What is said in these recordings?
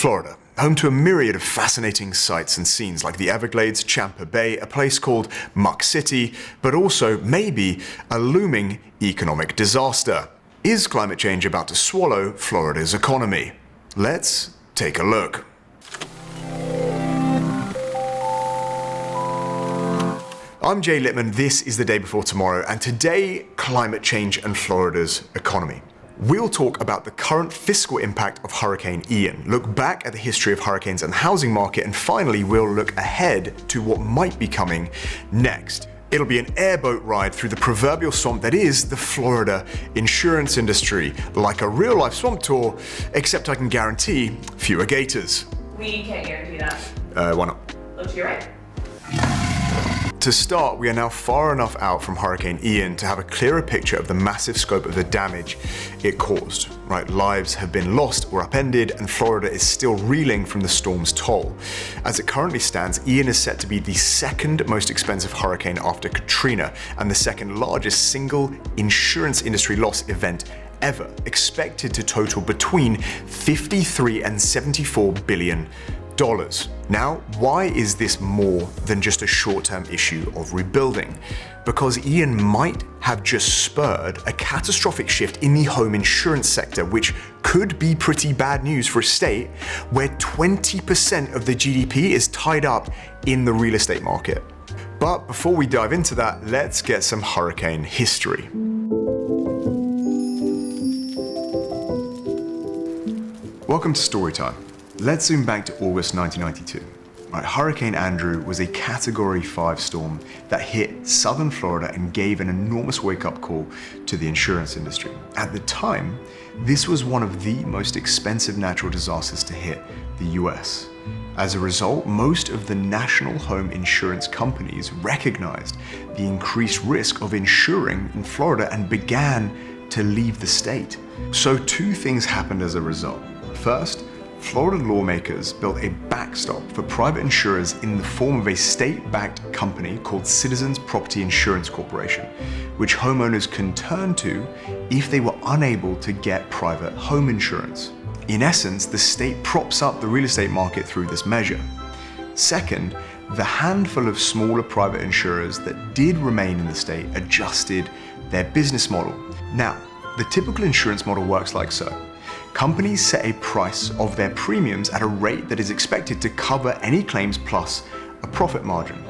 Florida, home to a myriad of fascinating sights and scenes like the Everglades, Tampa Bay, a place called Muck City, but also maybe a looming economic disaster. Is climate change about to swallow Florida's economy? Let's take a look. I'm Jay Lipman, this is The Day Before Tomorrow, and today, climate change and Florida's economy. We'll talk about the current fiscal impact of Hurricane Ian, look back at the history of hurricanes and the housing market, and finally we'll look ahead to what might be coming next. It'll be an airboat ride through the proverbial swamp that is the Florida insurance industry, like a real-life swamp tour, except I can guarantee fewer gators. We can't guarantee that. Why not? Look to your right. To start, we are now far enough out from Hurricane Ian to have a clearer picture of the massive scope of the damage it caused. Right, lives have been lost or upended, and Florida is still reeling from the storm's toll. As it currently stands, Ian is set to be the second most expensive hurricane after Katrina, and the second largest single insurance industry loss event ever, expected to total between $53 and $74 billion. Now, why is this more than just a short-term issue of rebuilding? Because Ian might have just spurred a catastrophic shift in the home insurance sector, which could be pretty bad news for a state where 20% of the GDP is tied up in the real estate market. But before we dive into that, let's get some hurricane history. Welcome to Storytime. Let's zoom back to August 1992. Hurricane Andrew was a Category 5 storm that hit southern Florida and gave an enormous wake-up call to the insurance industry. At the time, this was one of the most expensive natural disasters to hit the US. As a result, most of the national home insurance companies recognized the increased risk of insuring in Florida and began to leave the state. So two things happened as a result. First, Florida lawmakers built a backstop for private insurers in the form of a state-backed company called Citizens Property Insurance Corporation, which homeowners can turn to if they were unable to get private home insurance. In essence, the state props up the real estate market through this measure. Second, the handful of smaller private insurers that did remain in the state adjusted their business model. Now, the typical insurance model works like so. Companies set a price of their premiums at a rate that is expected to cover any claims plus a profit margin.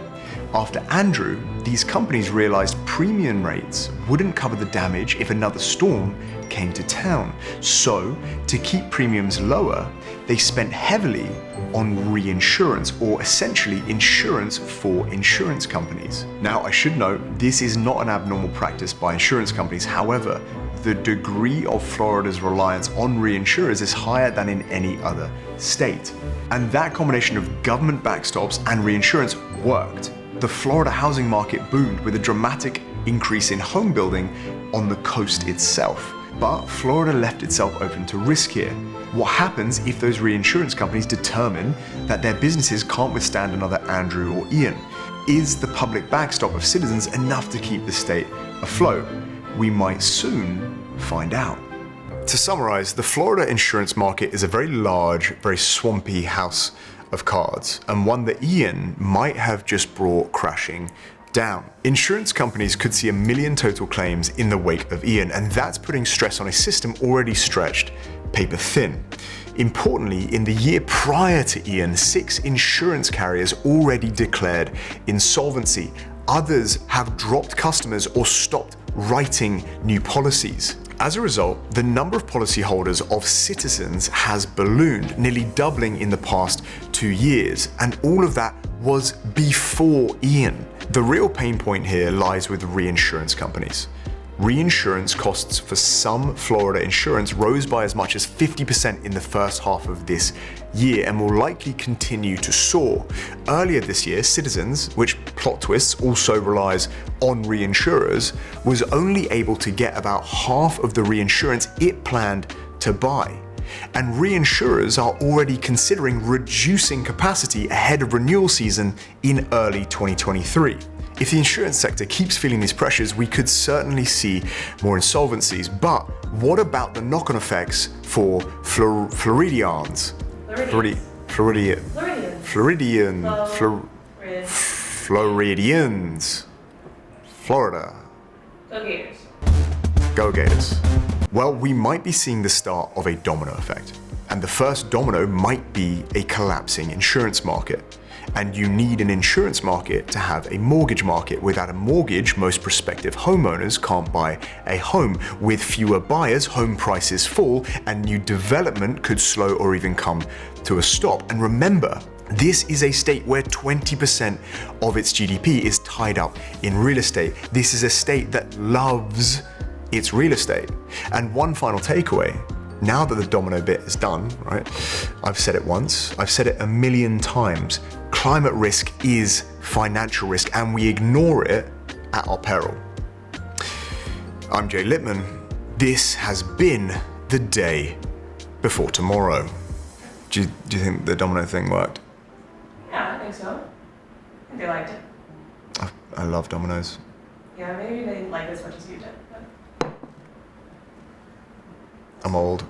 After Andrew, these companies realized premium rates wouldn't cover the damage if another storm came to town. So, to keep premiums lower, they spent heavily on reinsurance, or essentially insurance for insurance companies. Now, I should note, this is not an abnormal practice by insurance companies. However, the degree of Florida's reliance on reinsurers is higher than in any other state. And that combination of government backstops and reinsurance worked. The Florida housing market boomed with a dramatic increase in home building on the coast itself. But Florida left itself open to risk here. What happens if those reinsurance companies determine that their businesses can't withstand another Andrew or Ian? Is the public backstop of Citizens enough to keep the state afloat? We might soon find out. To summarize, the Florida insurance market is a very large, very swampy house of cards, and one that Ian might have just brought crashing down. Insurance companies could see 1 million total claims in the wake of Ian, and that's putting stress on a system already stretched paper thin. Importantly, in the year prior to Ian, 6 insurance carriers already declared insolvency. Others have dropped customers or stopped writing new policies. As a result, the number of policyholders of Citizens has ballooned, nearly doubling in the past 2 years, and all of that was before Ian. The real pain point here lies with reinsurance companies. Reinsurance costs for some Florida insurance rose by as much as 50% in the first half of this year and will likely continue to soar. Earlier this year, Citizens, which plot twists also relies on reinsurers, was only able to get about half of the reinsurance it planned to buy. And reinsurers are already considering reducing capacity ahead of renewal season in early 2023. If the insurance sector keeps feeling these pressures, we could certainly see more insolvencies. But what about the knock-on effects for Floridians? Floridians. Floridians. Florida. Go Gators. Go Gators. Well, we might be seeing the start of a domino effect. And the first domino might be a collapsing insurance market. And you need an insurance market to have a mortgage market. Without a mortgage, most prospective homeowners can't buy a home. With fewer buyers, home prices fall and new development could slow or even come to a stop. And remember, this is a state where 20% of its GDP is tied up in real estate. This is a state that loves its real estate. And one final takeaway, now that the domino bit is done, right? I've said it once, I've said it a million times. Climate risk is financial risk and we ignore it at our peril. I'm Jay Lipman. This has been the day before tomorrow. Do you think the domino thing worked? Yeah, I think so. I think they liked it. I love dominoes. Yeah, maybe they didn't like it as much as you did. But... I'm old.